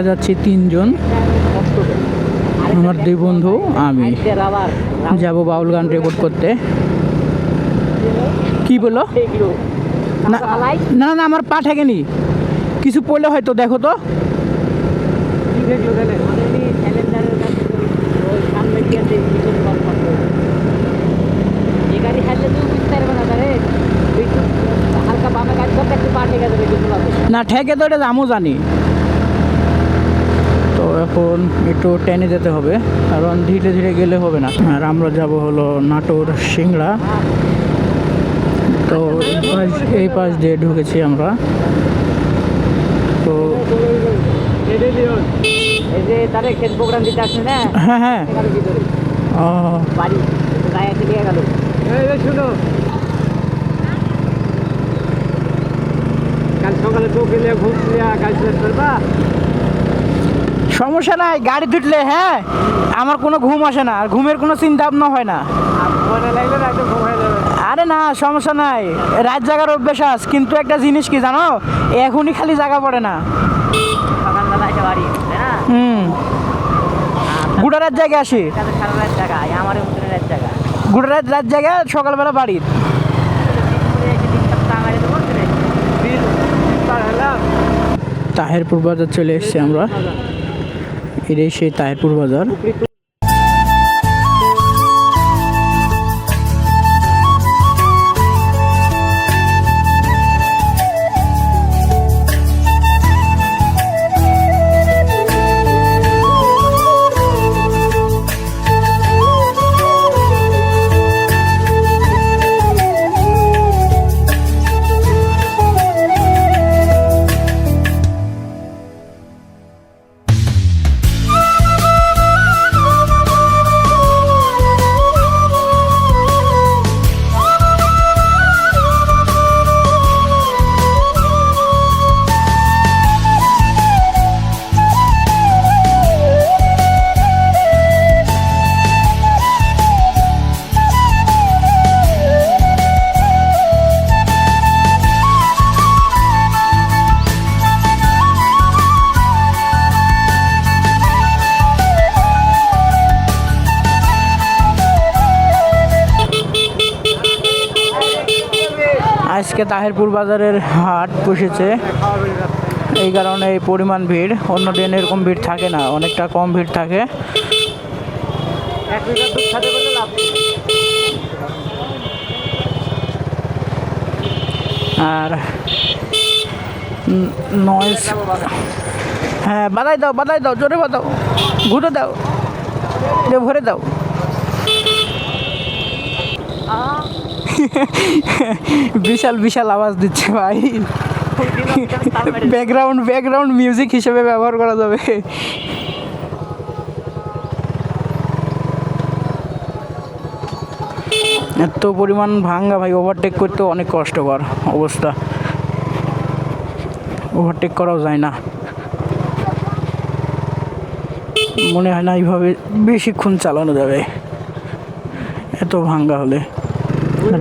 আমরা যাচ্ছি তিনজন, আমার দুই বন্ধু, আমি যাব বাউল গান রেকর্ড করতে। কি বলো? না না না, আমার পা ঠেকেনি, কিছু পড়লে হয়তো, দেখো তো। না ঠেকে তো, এটা আমিও জানি। তো এখন একটু টেনে যেতে হবে, কারণ ধীরে ধীরে গেলে হবে না। আর আমরা যাব হলো নাটোর সিংড়া। তো এই পাশ দিয়ে ঢুকেছি আমরা। তো হ্যাঁ হ্যাঁ, ও সমস্যা নাই, গাড়ি তুটলে হ্যাঁ আমার কোনো ঘুম আসে না, আর ঘুমের কোনো চিন্তা ভাবনা হয় না। আরে না, সমস্যা নাই, রাত জাগার অভ্যাস আছে, কিন্তু একটা জিনিস কি জানো, এখনই খালি জাগা পড়ে না। গোটা রাত জায়গায় আসি, গোটা রাত জায়গা, সকালবেলা বাড়ি। তাহেরপুর বাজার চলে এসেছি আমরা, এটাই সেই তাহেরপুর বাজার। আজকে তাহেরপুর বাজারের হাট বসেছে, এই কারণে এই পরিমাণ ভিড়। অন্য দিন এরকম ভিড় থাকে না, অনেকটা কম ভিড় থাকে। আর নয়েজ, হ্যাঁ বাধাই দাও, জোরে বাদাও, ঘুরে দাও, ভরে দাও। বিশাল বিশাল আওয়াজ দিচ্ছে ভাই, ব্যাকগ্রাউন্ড মিউজিক হিসেবে ব্যবহার করা যাবে। এত পরিমাণ ভাঙ্গা ভাই, ওভারটেক করতে অনেক কষ্টকর অবস্থা, ওভারটেক করাও যায় না। মনে হয় না এইভাবে বেশিক্ষণ চালানো যাবে, এত ভাঙ্গা হলে।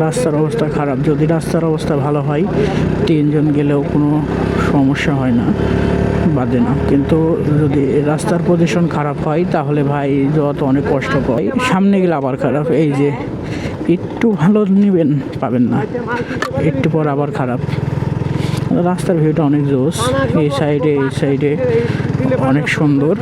রাস্তার অবস্থা খারাপ, যদি রাস্তার অবস্থা ভালো হয় তিনজন গেলেও কোনো সমস্যা হয় না, বাদে না। কিন্তু যদি রাস্তার পজিশন খারাপ হয় তাহলে ভাই যত অনেক কষ্ট পাই। সামনে গেলে আবার খারাপ, এই যে একটু ভালো নেবেন পাবেন না, একটু পর আবার খারাপ। রাস্তার ভিউটা অনেক জোস, এই সাইডে অনেক সুন্দর।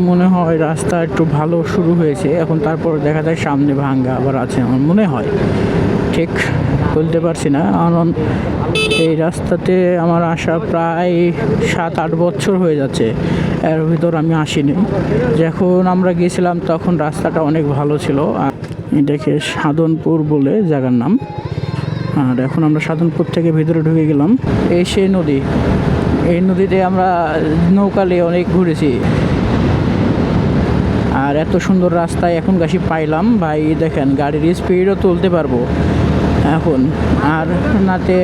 মনে হয় রাস্তা একটু ভালো শুরু হয়েছে এখন, তারপর দেখা যায় সামনে ভাঙ্গা আবার আছে আমার মনে হয়, ঠিক বলতে পারছি না। কারণ এই রাস্তাতে আমার আসা প্রায় 7-8 বছর হয়ে যাচ্ছে, এর ভিতর আমি আসিনি। যখন আমরা গিয়েছিলাম তখন রাস্তাটা অনেক ভালো ছিল। এটাকে সাধনপুর বলে জায়গার নাম। আর এখন আমরা সাধনপুর থেকে ভিতরে ঢুকে গেলাম। এই সেই নদী, এই নদীতে আমরা নৌকা নিয়ে অনেক ঘুরেছি। আর এত সুন্দর রাস্তায় এখন গাছি পাইলাম ভাই, দেখেন গাড়ির স্পিডও তুলতে পারবো এখন, আর নাতে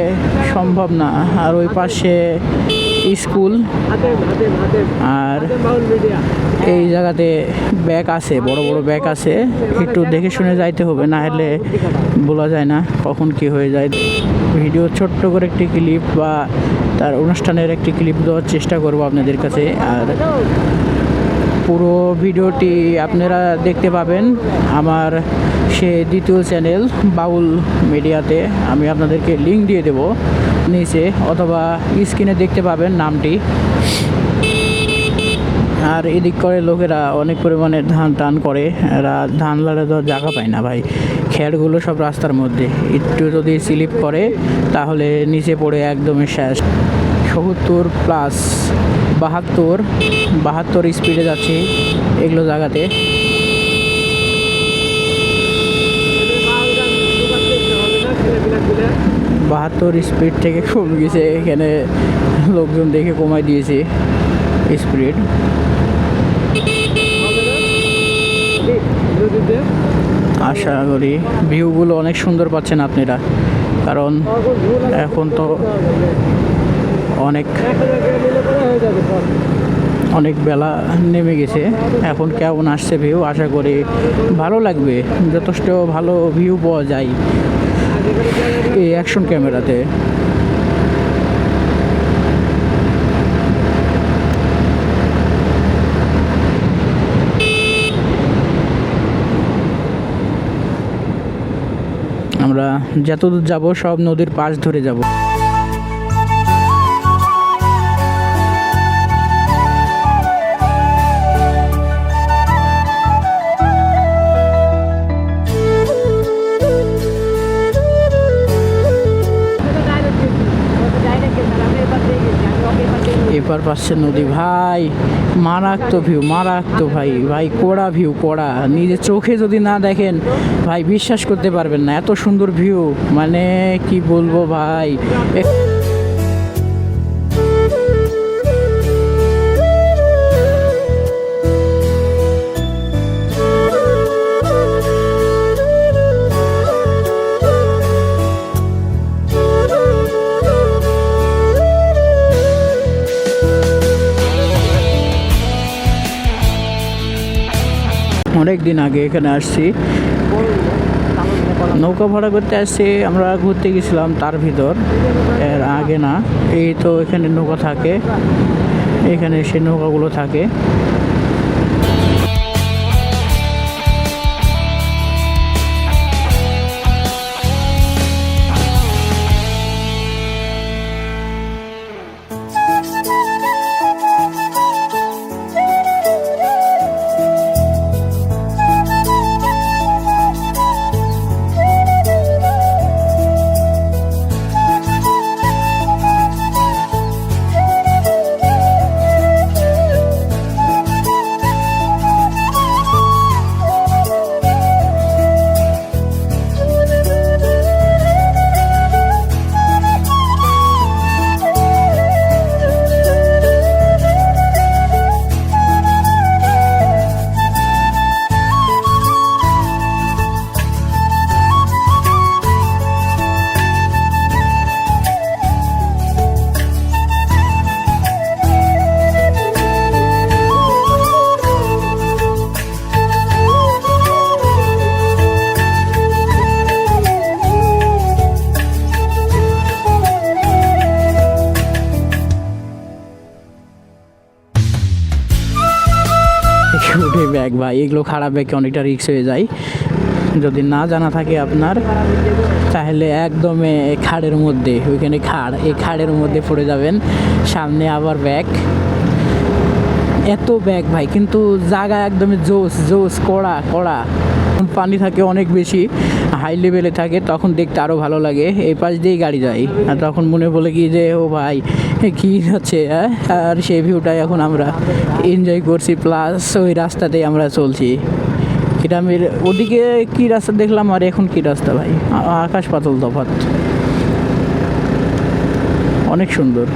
সম্ভব না। আর ওই পাশে স্কুল। আর এই জায়গাতে ব্যাগ আছে, বড় বড় ব্যাগ আছে, একটু দেখে শুনে যাইতে হবে, না হলে বলা যায় না কখন কি হয়ে যায়। ভিডিও ছোট্ট করে একটি ক্লিপ বা তার অনুষ্ঠানের একটি ক্লিপ দেওয়ার চেষ্টা করব আপনাদের কাছে। আর পুরো ভিডিওটি আপনারা দেখতে পাবেন আমার সে দ্বিতীয় চ্যানেল বাউল মিডিয়াতে। আমি আপনাদেরকে লিঙ্ক দিয়ে দেব নিচে, অথবা স্ক্রিনে দেখতে পাবেন নামটি। আর এদিক করে লোকেরা অনেক পরিমাণে ধান টান করে, এরা ধান লাড়ে তো জায়গা পায় না ভাই, খেরগুলো সব রাস্তার মধ্যে, একটু যদি স্লিপ করে তাহলে নিচে পড়ে একদমই শেষ। 70+ 72 স্পিডে যাচ্ছি এগুলো জায়গাতে। বাহাত্তর স্পিড থেকে কমে গেছে, এখানে লোকজন দেখে কমাই দিয়েছে স্পিড। আশা করি ভিউগুলো অনেক সুন্দর পাচ্ছেন আপনারা, কারণ এখন তো অনেক বেলা নেমে গেছে। এখন কেমন আসছে ভিউ, আশা করি ভালো লাগবে, যথেষ্ট ভালো ভিউ পাওয়া যায় এই অ্যাকশন ক্যামেরাতে। আমরা যতদূর যাব সব নদীর পাশ ধরে যাব। এপার পাশে নদী ভাই, মারাত্মক ভিউ, মারাত্মক ভাই, ভাই কড়া ভিউ, কড়া। নিজের চোখে যদি না দেখেন ভাই বিশ্বাস করতে পারবেন না, এত সুন্দর ভিউ, মানে কি বলবো ভাই। অনেক দিন আগে এখানে আসছি, নৌকা ভাড়া করতে আসছি, আমরা ঘুরতে গেছিলাম তার ভিতর, এর আগে না। এই তো এখানে নৌকা থাকে, এখানে সে নৌকাগুলো থাকে। উঠে ব্যাগ ভাই, এগুলো খারাপ ব্যাগে অনেকটা রিস্ক হয়ে যায়। যদি না জানা থাকে আপনার, তাহলে একদমই খাড়ের মধ্যে, ওইখানে খাড়, এই খাড়ের মধ্যে পড়ে যাবেন। সামনে আবার ব্যাগ, এত ব্যাগ ভাই, কিন্তু জায়গা একদমই জোস জোস, কড়া কড়া। পানি থাকে অনেক বেশি, হাই লেভেলে থাকে, তখন দেখতে আরও ভালো লাগে। এই পাশ দিয়েই গাড়ি যায়, আর তখন মনে বলে কি যে ও ভাই কী হচ্ছে। আর সেই ভিউটাই এখন আমরা এনজয় করছি, প্লাস ওই রাস্তাতেই আমরা চলছি। গ্রামের ওদিকে কি রাস্তা দেখলাম, আর এখন কি রাস্তা ভাই, আকাশ পাতাল তফাৎ, অনেক সুন্দর।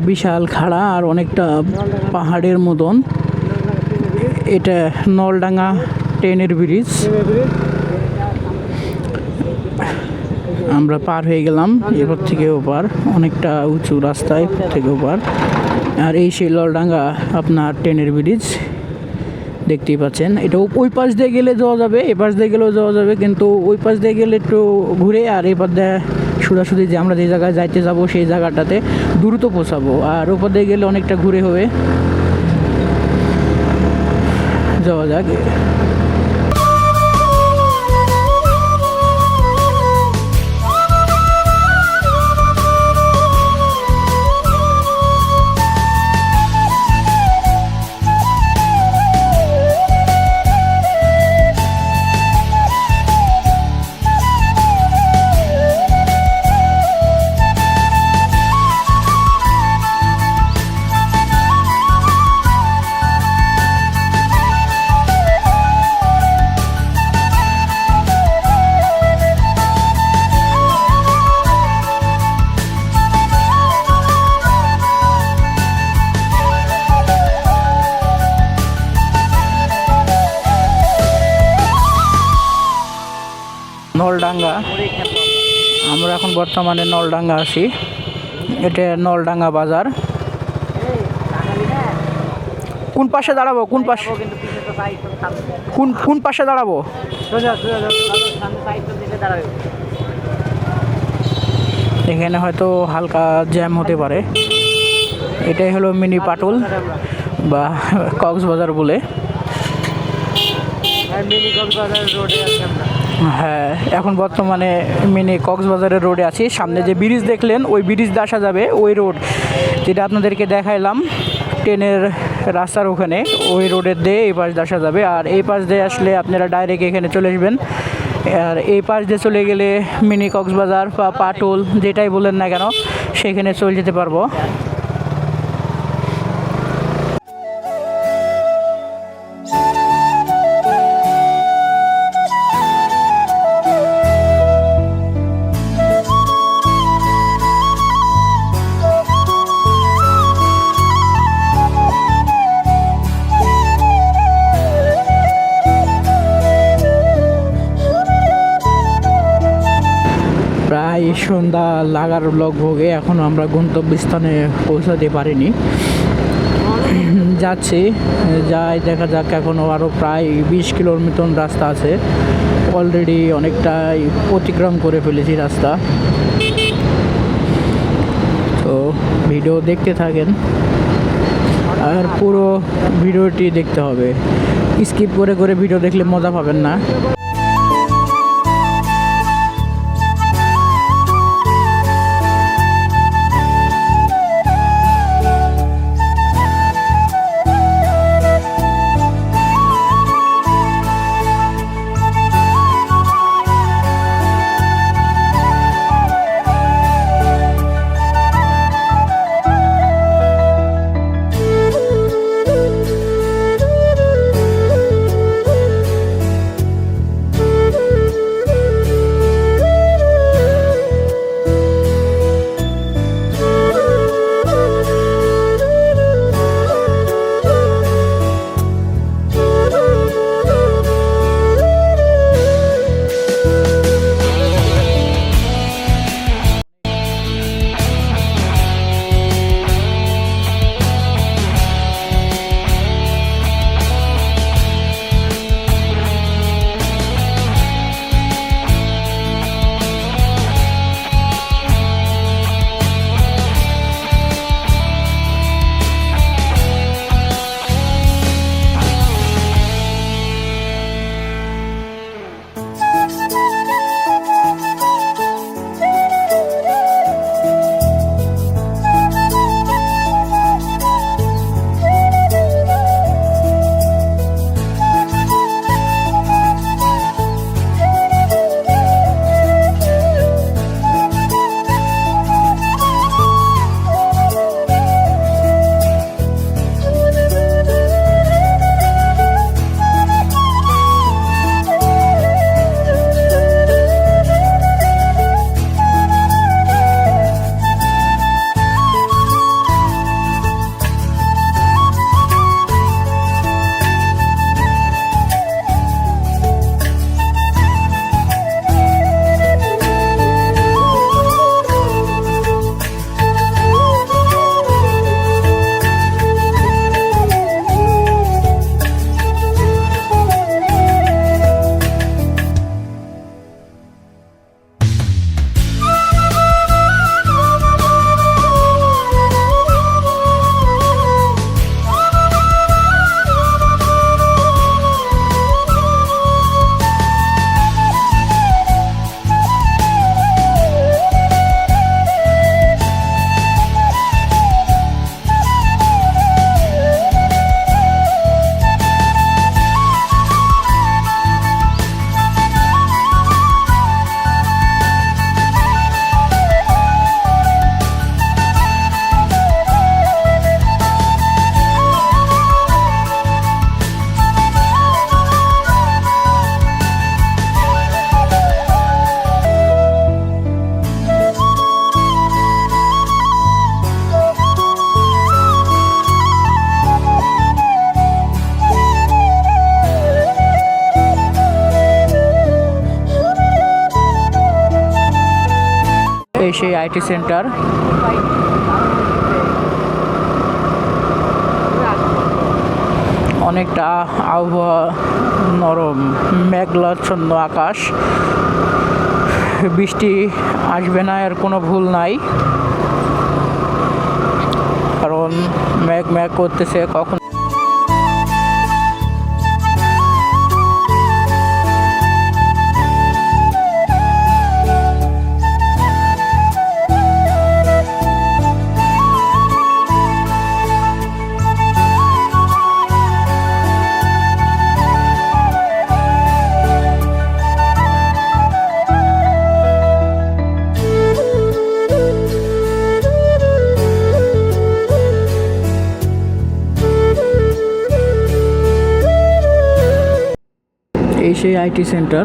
বিশাল খাড়া আর অনেকটা পাহাড়ের মতন। এটা নলডাঙ্গা ট্রেনের ব্রিজ। আমরা পার হয়ে গেলাম এবার থেকে ওপার, অনেকটা উঁচু রাস্তায় থেকে ওপার। আর এই সেই নলডাঙ্গা আপনার ট্রেনের ব্রিজ দেখতেই পাচ্ছেন। এটা ওই পাশ দিয়ে গেলে যাওয়া যাবে, এ পাশ দিয়ে গেলেও যাওয়া যাবে, কিন্তু ওই পাশ দিয়ে গেলে একটু ঘুরে, আর এই পাশ দিয়ে সোজাসুজি যে আমরা যে জায়গায় যাইতে যাব সেই জায়গাটাতে দ্রুত পৌঁছাবো। আর ওপর দিয়ে গেলে অনেকটা ঘুরে হবে, যাওয়া যাক। নলডাঙ্গা, আমরা এখন বর্তমানে নলডাঙ্গা আছি। এটা নলডাঙ্গা বাজার। কোন পাশে দাঁড়াবো, কোন পাশে, কোন পাশে দাঁড়াবো? এখানে হয়তো হালকা জ্যাম হতে পারে। এটাই হলো মিনি পাটুল বা কক্সবাজার বলে। হ্যাঁ, এখন বর্তমানে মিনি কক্সবাজারের রোডে আছি। সামনে যে ব্রিজ দেখলেন ওই ব্রিজ দিয়ে আসা যাবে, ওই রোড যেটা আপনাদেরকে দেখাইলাম ট্রেনের রাস্তার ওখানে, ওই রোডের দিয়ে এই পাশ দিয়ে আসা যাবে। আর এই পাশ দিয়ে আসলে আপনারা ডাইরেক্ট এখানে চলে আসবেন। আর এই পাশ দিয়ে চলে গেলে মিনি কক্সবাজার বা পাটুল যেটাই বলেন না কেন সেখানে চলে যেতে পারবো। প্রায় সন্ধ্যা লাগার লগভগে এখনও আমরা গন্তব্যস্থানে পৌঁছাতে পারিনি। যাচ্ছি, যাই দেখা যাক। এখনও আরও প্রায় 20 কিলোর মতন রাস্তা আছে। অলরেডি অনেকটাই অতিক্রম করে ফেলেছি রাস্তা। তো ভিডিও দেখতে থাকেন, আর পুরো ভিডিওটি দেখতে হবে। স্কিপ করে করে ভিডিও দেখলে মজা পাবেন না। এই সেই আইটি সেন্টার। অনেকটা আবহাওয়া নরম, মেঘাচ্ছন্ন আকাশ, বৃষ্টি আসবে না এর কোনো ভুল নাই, কারণ মেঘ মেঘ করতেছে কখন। এই সেই আইটি সেন্টার,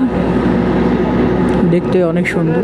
দেখতে অনেক সুন্দর।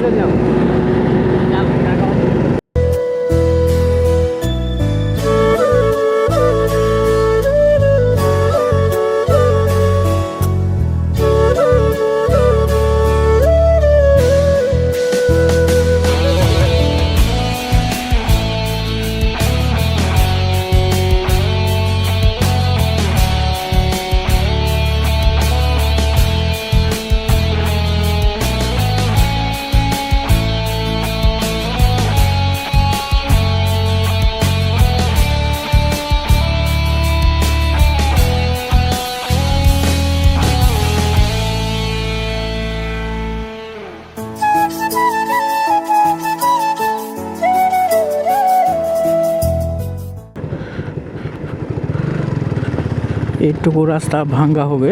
এইটুকু রাস্তা ভাঙ্গা হবে।